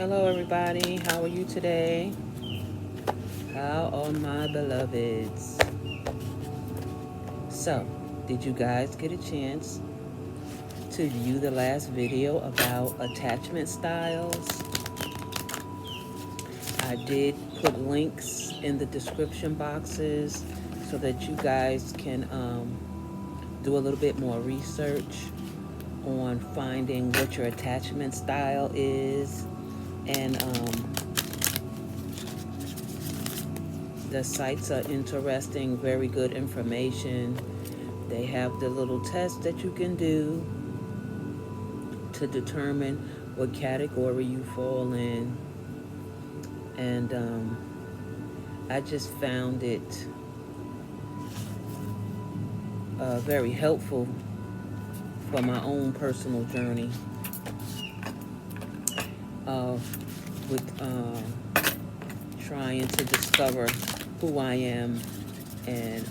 Hello, everybody. How are you today? How are my beloveds? So, did you guys get a chance to view the last video about attachment styles? I did put links in the description boxes so that you guys can do a little bit more research on finding what your attachment style is. And the sites are interesting, very good information. They have the little test that you can do to determine what category you fall in. And I just found it very helpful for my own personal journey with trying to discover who I am and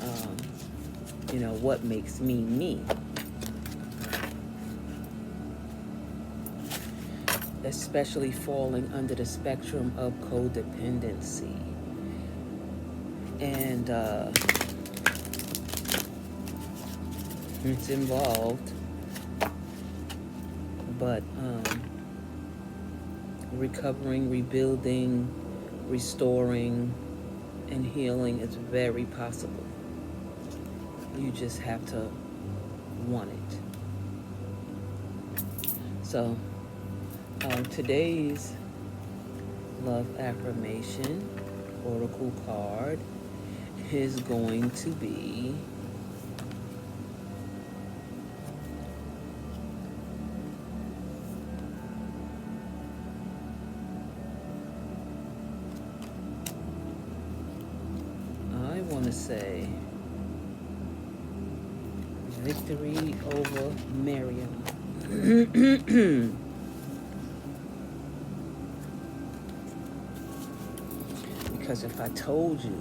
what makes me me, especially falling under the spectrum of codependency. And it's involved, but recovering, rebuilding, restoring, and healing is very possible. You just have to want it. So today's love affirmation oracle card is going to be say victory over Maryam. Because if I told you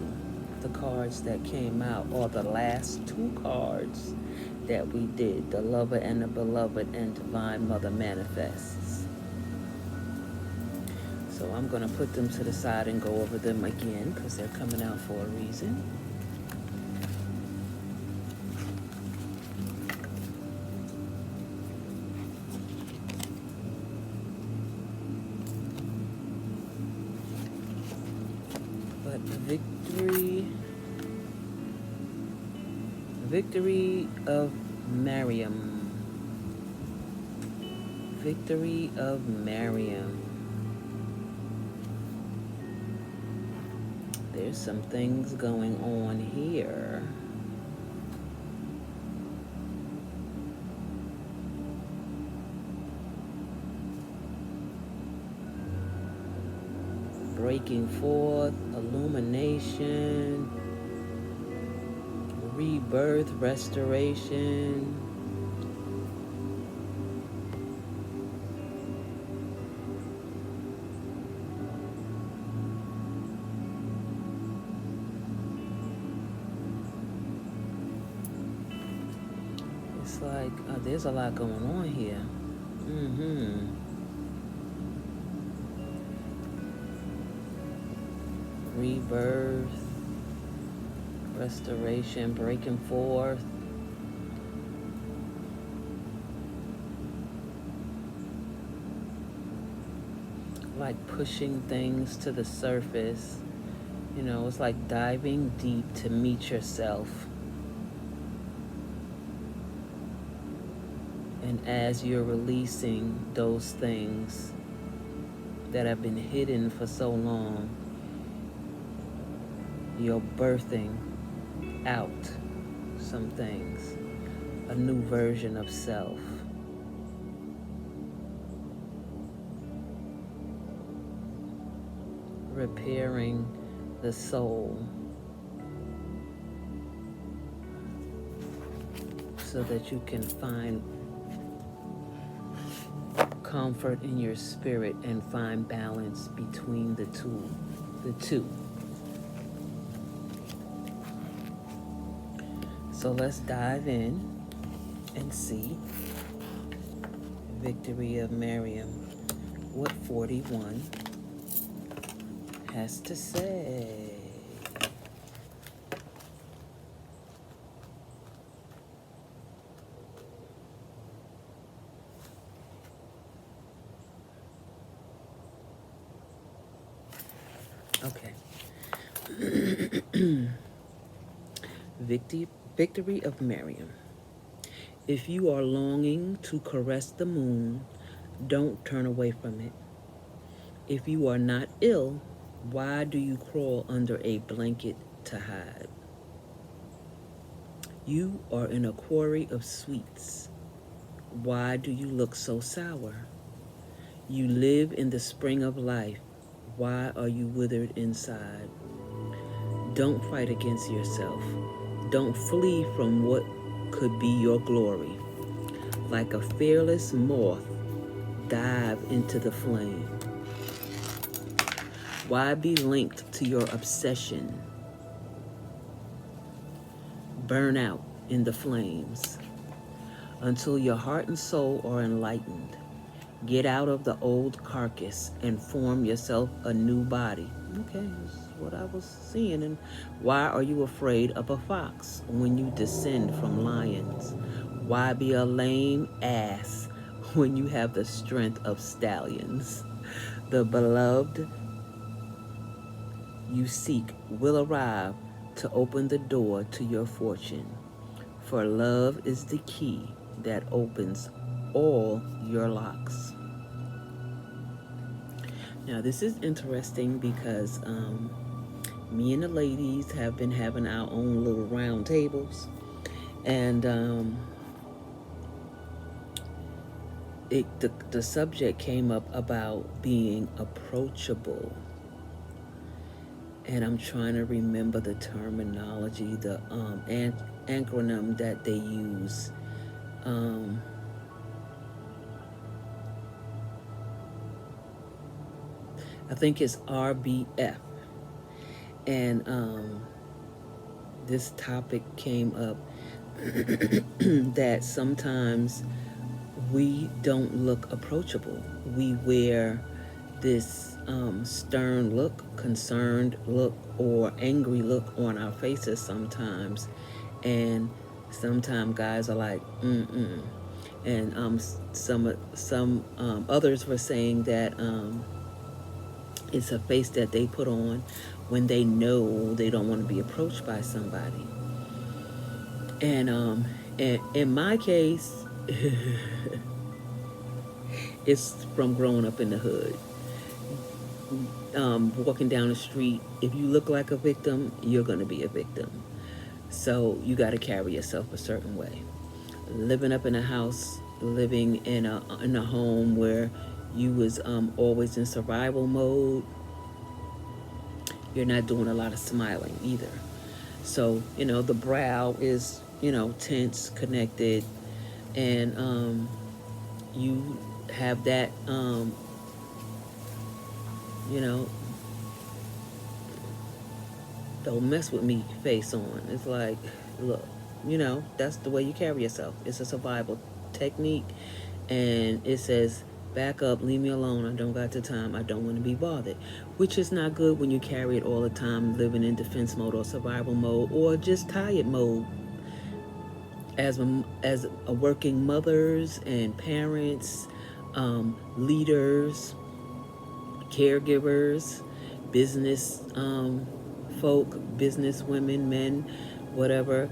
the cards that came out, or the last two cards that we did, the Lover and the Beloved and Divine Mother Manifests. So I'm going to put them to the side and go over them again because they're coming out for a reason. Victory of Maryam. Victory of Maryam. There's some things going on here. Breaking forth, illumination, rebirth, restoration. It's like there's a lot going on here. Rebirth, restoration, breaking forth. Like pushing things to the surface. You know, it's like diving deep to meet yourself. And as you're releasing those things that have been hidden for so long, you're birthing out some things, a new version of self. Repairing the soul so that you can find comfort in your spirit and find balance between the two. So let's dive in and see Victory of Maryam. What 41 has to say. Okay. Victory of Maryam. If you are longing to caress the moon, don't turn away from it. If you are not ill, why do you crawl under a blanket to hide? You are in a quarry of sweets. Why do you look so sour? You live in the spring of life. Why are you withered inside? Don't fight against yourself. Don't flee from what could be your glory. Like a fearless moth, dive into the flame. Why be linked to your obsession? Burn out in the flames until your heart and soul are enlightened. Get out of the old carcass and form yourself a new body. Okay, this is what I was seeing. And why are you afraid of a fox when you descend from lions? Why be a lame ass when you have the strength of stallions? The beloved you seek will arrive to open the door to your fortune. For love is the key that opens all your locks. Now, this is interesting because me and the ladies have been having our own little round tables, and the subject came up about being approachable. And I'm trying to remember the terminology, the acronym that they use. I think it's RBF. And this topic came up that sometimes we don't look approachable. We wear this stern look, concerned look, or angry look on our faces sometimes. And sometimes guys are like, And some others were saying that it's a face that they put on when they know they don't want to be approached by somebody. And in my case, it's from growing up in the hood. Walking down the street, if you look like a victim, you're going to be a victim. So you got to carry yourself a certain way. Living up in a house, living in a home where you was always in survival mode, you're not doing a lot of smiling either. So, the brow is, tense, connected, and you have that, don't mess with me face on. It's like, look, that's the way you carry yourself. It's a survival technique, and it says, back up, leave me alone, I don't got the time, I don't want to be bothered, which is not good when you carry it all the time, living in defense mode or survival mode or just tired mode. As a working mothers and parents, leaders, caregivers, business folk, business women, men, whatever,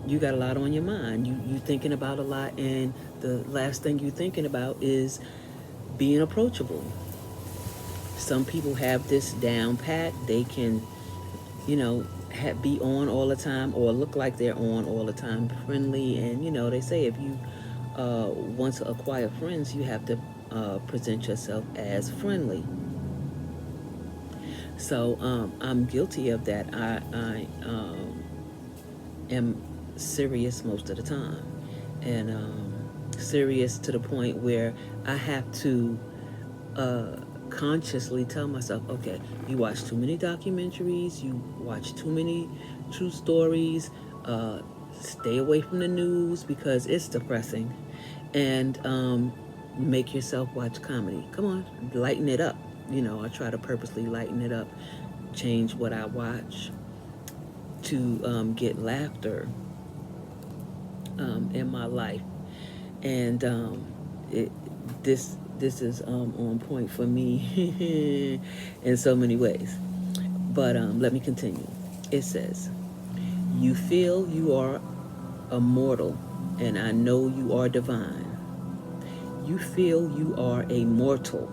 you got a lot on your mind. You thinking about a lot, and the last thing you're thinking about is being approachable. Some people have this down pat. They can, be on all the time or look like they're on all the time, friendly. And, they say if you want to acquire friends, you have to present yourself as friendly. So I'm guilty of that. I am serious most of the time, and serious to the point where I have to consciously tell myself, okay, you watch too many documentaries, you watch too many true stories, stay away from the news because it's depressing, and make yourself watch comedy. Come on, lighten it up. I try to purposely lighten it up, change what I watch to get laughter in my life. And it, this is on point for me in so many ways. But let me continue. It says, "You feel you are immortal, and I know you are divine. You feel you are a mortal,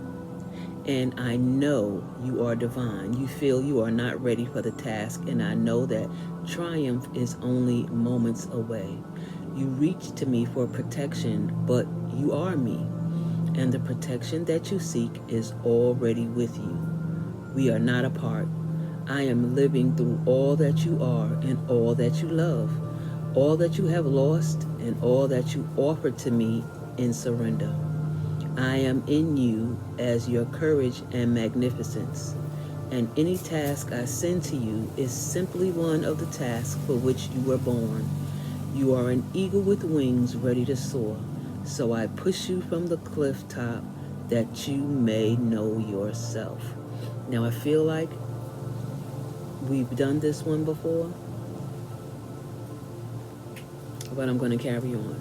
and I know you are divine. You feel you are not ready for the task, and I know that triumph is only moments away. You reach to me for protection, but you are me, and the protection that you seek is already with you. We are not apart. I am living through all that you are and all that you love, all that you have lost and all that you offer to me in surrender. I am in you as your courage and magnificence, and any task I send to you is simply one of the tasks for which you were born. You are an eagle with wings ready to soar, so I push you from the cliff top that you may know yourself." Now I feel like we've done this one before, but I'm going to carry on.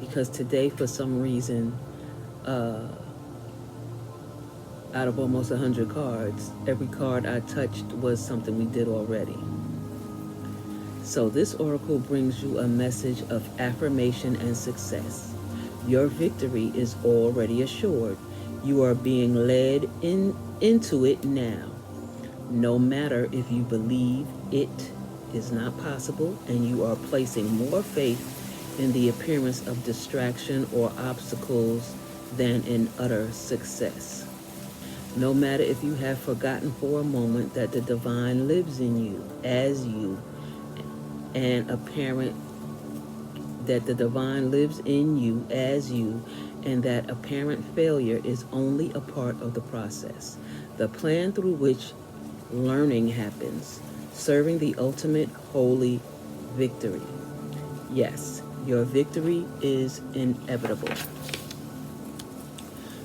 Because today, for some reason, out of almost 100 cards, every card I touched was something we did already. So this oracle brings you a message of affirmation and success. Your victory is already assured. You are being led into it now. No matter if you believe it is not possible and you are placing more faith in the appearance of distraction or obstacles than in utter success. No matter if you have forgotten for a moment that the divine lives in you as you, and apparent that the divine lives in you as you, and that apparent failure is only a part of the process, the plan through which learning happens, serving the ultimate holy victory. Yes, your victory is inevitable.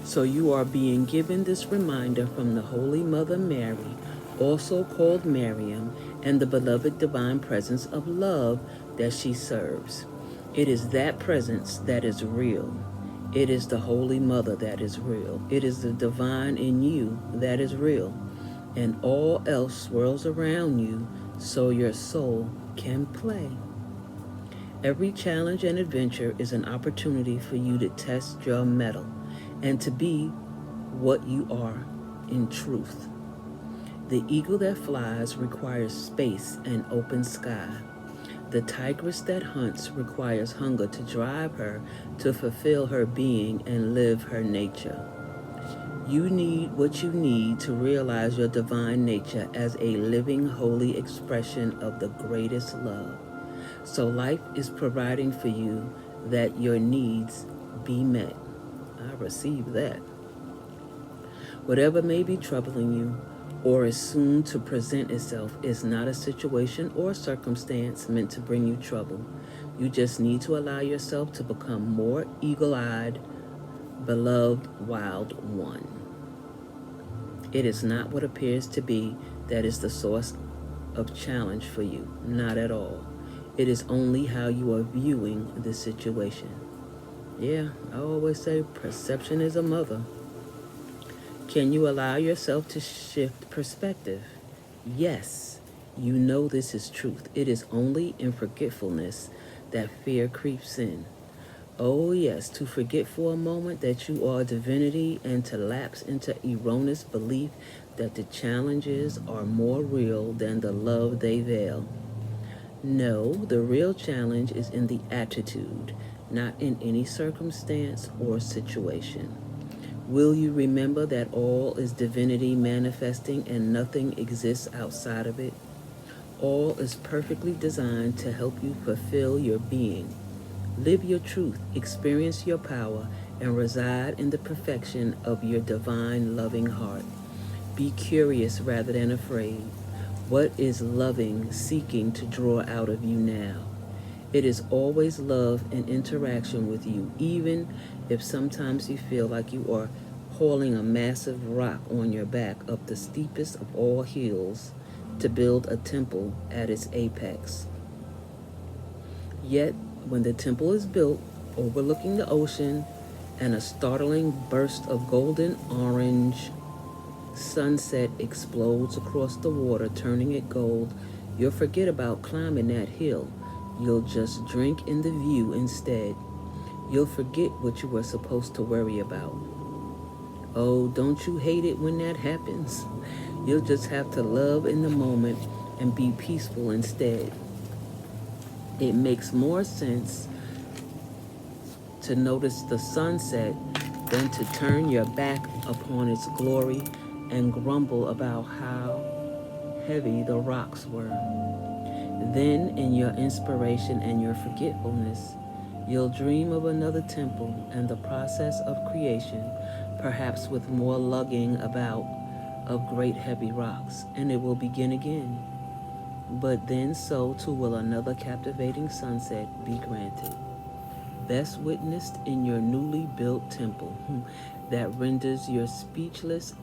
So you are being given this reminder from the Holy Mother Mary, also called Maryam, and the beloved divine presence of love that she serves. It is that presence that is real. It is the Holy Mother that is real. It is the divine in you that is real. And all else swirls around you so your soul can play. Every challenge and adventure is an opportunity for you to test your mettle and to be what you are in truth. The eagle that flies requires space and open sky. The tigress that hunts requires hunger to drive her to fulfill her being and live her nature. You need what you need to realize your divine nature as a living, holy expression of the greatest love. So life is providing for you that your needs be met. I receive that. Whatever may be troubling you or is soon to present itself is not a situation or circumstance meant to bring you trouble. You just need to allow yourself to become more eagle-eyed, beloved wild one. It is not what appears to be that is the source of challenge for you. Not at all. It is only how you are viewing the situation. Yeah, I always say perception is a mother. Can you allow yourself to shift perspective? Yes, you know this is truth. It is only in forgetfulness that fear creeps in. Oh yes, to forget for a moment that you are divinity and to lapse into erroneous belief that the challenges are more real than the love they veil. No, the real challenge is in the attitude, not in any circumstance or situation. Will you remember that all is divinity manifesting and nothing exists outside of it? All is perfectly designed to help you fulfill your being. Live your truth, experience your power, and reside in the perfection of your divine loving heart. Be curious rather than afraid. What is loving seeking to draw out of you now? It is always love and interaction with you, even if sometimes you feel like you are hauling a massive rock on your back up the steepest of all hills to build a temple at its apex. Yet, when the temple is built, overlooking the ocean, and a startling burst of golden orange sunset explodes across the water, turning it gold, you'll forget about climbing that hill. You'll just drink in the view instead. You'll forget what you were supposed to worry about. Oh, don't you hate it when that happens? You'll just have to love in the moment and be peaceful instead. It makes more sense to notice the sunset than to turn your back upon its glory and grumble about how heavy the rocks were. Then, in your inspiration and your forgetfulness, you'll dream of another temple and the process of creation, perhaps with more lugging about of great heavy rocks, and it will begin again. But then so too will another captivating sunset be granted, best witnessed in your newly built temple, that renders you speechless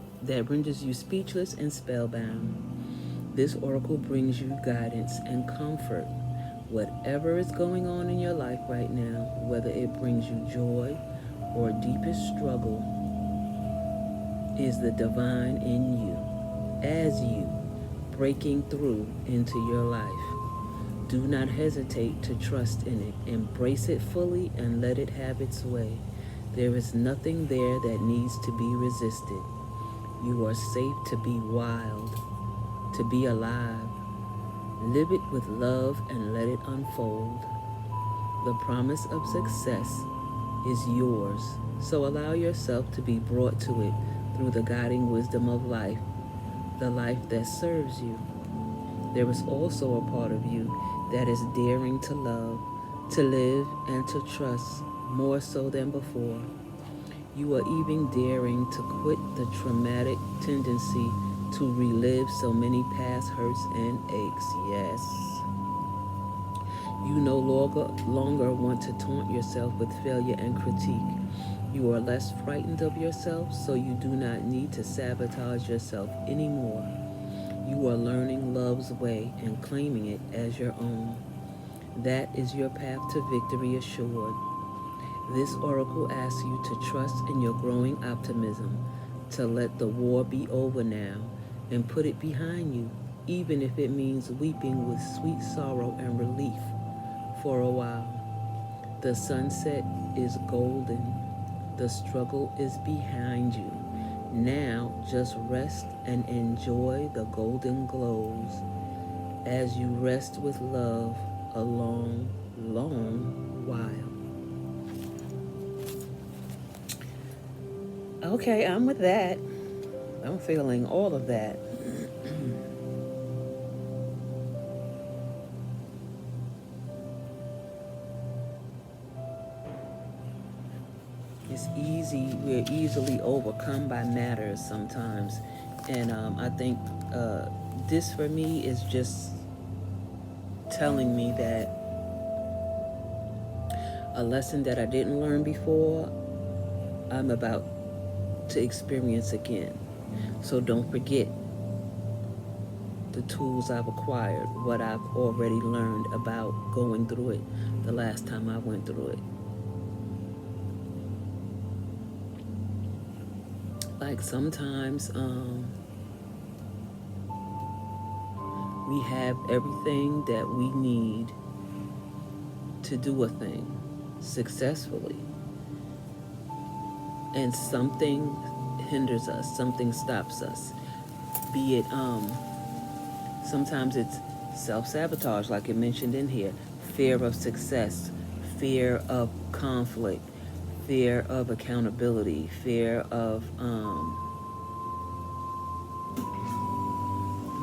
and spellbound. This oracle brings you guidance and comfort. Whatever is going on in your life right now, whether it brings you joy or deepest struggle, is the divine in you, as you breaking through into your life. Do not hesitate to trust in it. Embrace it fully and let it have its way. There is nothing there that needs to be resisted. You are safe to be wild, to be alive. Live it with love and let it unfold. The promise of success is yours, so allow yourself to be brought to it through the guiding wisdom of life, the life that serves you. There is also a part of you that is daring to love, to live, and to trust more so than before. You are even daring to quit the traumatic tendency to relive so many past hurts and aches. Yes. You no longer want to taunt yourself with failure and critique. You are less frightened of yourself, so you do not need to sabotage yourself anymore. You are learning love's way and claiming it as your own. That is your path to victory assured. This oracle asks you to trust in your growing optimism, to let the war be over now and put it behind you, even if it means weeping with sweet sorrow and relief for a while. The sunset is golden. The struggle is behind you. Now just rest and enjoy the golden glows as you rest with love a long, long while. Okay, I'm with that. I'm feeling all of that. It's easy, we're easily overcome by matters sometimes. And I think this for me is just telling me that a lesson that I didn't learn before, I'm about to experience again. So don't forget the tools I've acquired, what I've already learned about going through it the last time I went through it. Like sometimes we have everything that we need to do a thing successfully, and something hinders us, something stops us. Be it sometimes it's self-sabotage, like it mentioned in here, fear of success, fear of conflict, fear of accountability, fear of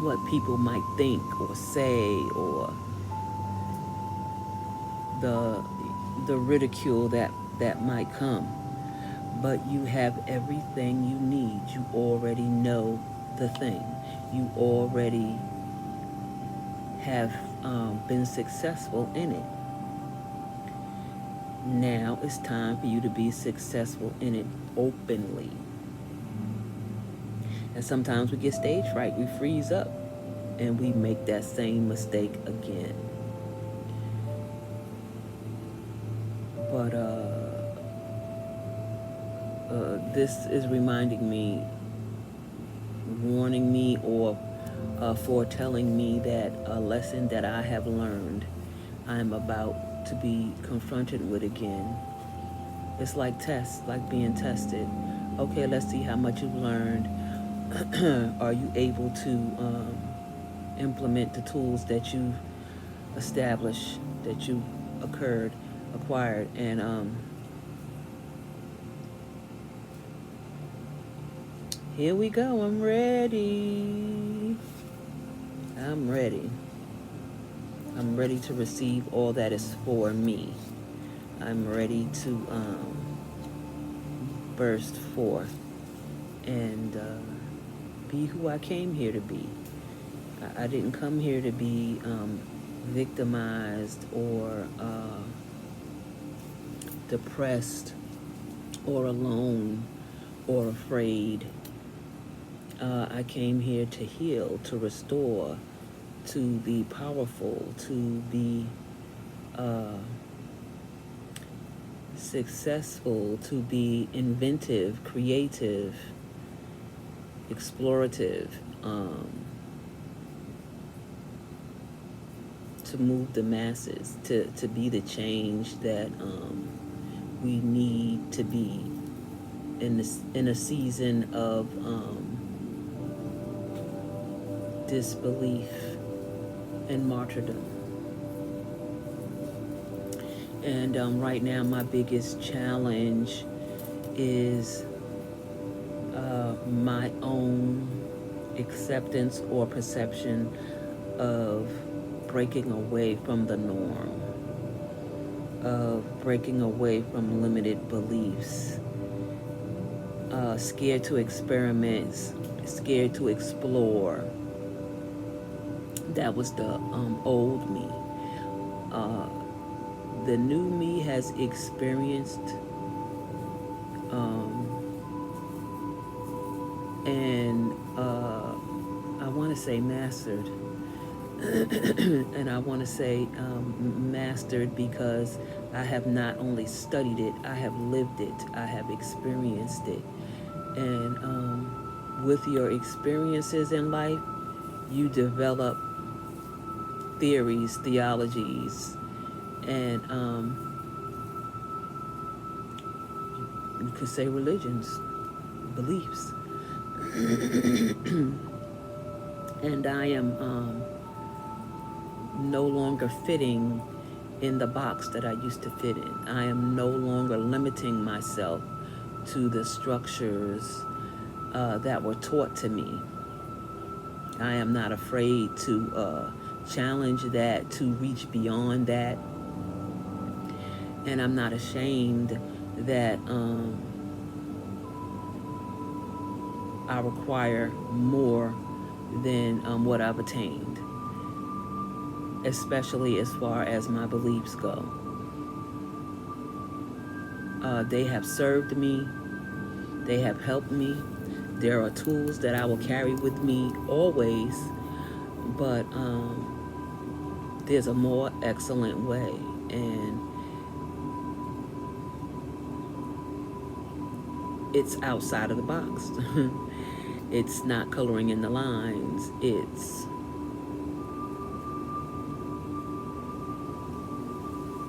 what people might think or say, or the ridicule that might come. But you have everything you need. You already know the thing. You already have been successful in it. Now it's time for you to be successful in it openly. And sometimes we get stage fright, we freeze up, and we make that same mistake again. But this is reminding me, warning me, or foretelling me that a lesson that I have learned, I'm about to be confronted with again. It's like tests, like being tested. Okay, let's see how much you've learned. Are you able to implement the tools that you established, that you acquired, and here we go. I'm ready. I'm ready. I'm ready to receive all that is for me. I'm ready to burst forth and be who I came here to be. I didn't come here to be victimized or depressed or alone or afraid. I came here to heal, to restore, to be powerful, to be successful, to be inventive, creative, explorative, to move the masses, to be the change that we need to be in a season of disbelief and martyrdom. And right now, my biggest challenge is my own acceptance or perception of breaking away from the norm, of breaking away from limited beliefs, scared to experiment, scared to explore. That was the old me. The new me has experienced and I want to say mastered. And I want to say mastered because I have not only studied it, I have lived it, I have experienced it. And with your experiences in life, you develop theories, theologies, and you could say religions, beliefs. And I am no longer fitting in the box that I used to fit in. I am no longer limiting myself to the structures that were taught to me. I am not afraid to challenge that, to reach beyond that. And I'm not ashamed that I require more than what I've attained, especially as far as my beliefs go. They have served me. They have helped me. There are tools that I will carry with me always, but there's a more excellent way, and it's outside of the box. It's not coloring in the lines. It's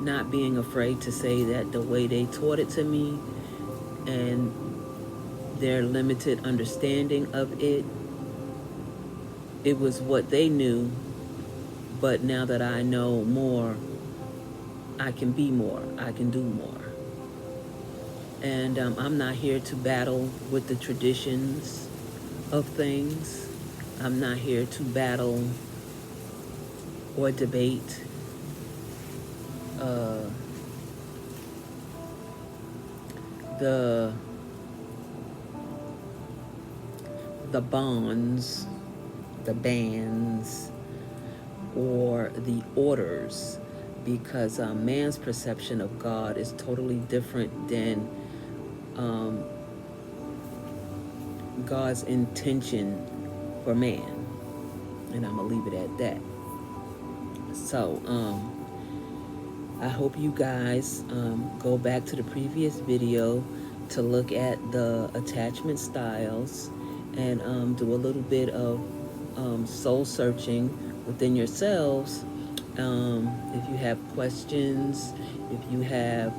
not being afraid to say that the way they taught it to me and their limited understanding of it, it was what they knew, but now that I know more, I can be more, I can do more. And I'm not here to battle with the traditions of things. I'm not here to battle or debate the bonds, the bands, or the orders, because man's perception of God is totally different than God's intention for man. And I'm going to leave it at that. So, I hope you guys go back to the previous video to look at the attachment styles and do a little bit of soul searching within yourselves. If you have questions, if you have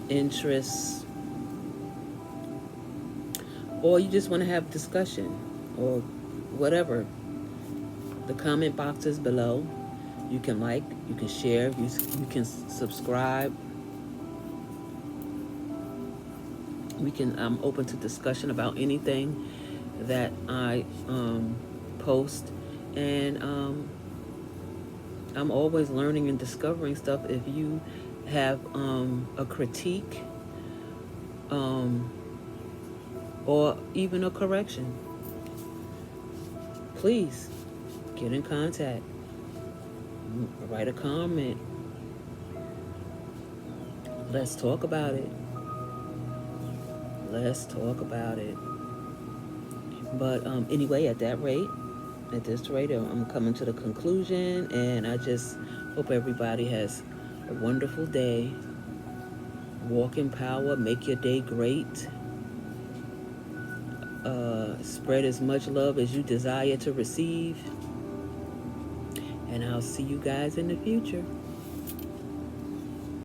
interests, or you just want to have discussion or whatever, the comment box is below. You can like, you can share, you can subscribe. I'm open to discussion about anything that I post, and I'm always learning and discovering stuff. If you have a critique or even a correction, please get in contact. Write a comment. Let's talk about it. Let's talk about it. But anyway, at this rate, I'm coming to the conclusion, and I just hope everybody has a wonderful day. Walk in power. Make your day great. Spread as much love as you desire to receive. And I'll see you guys in the future.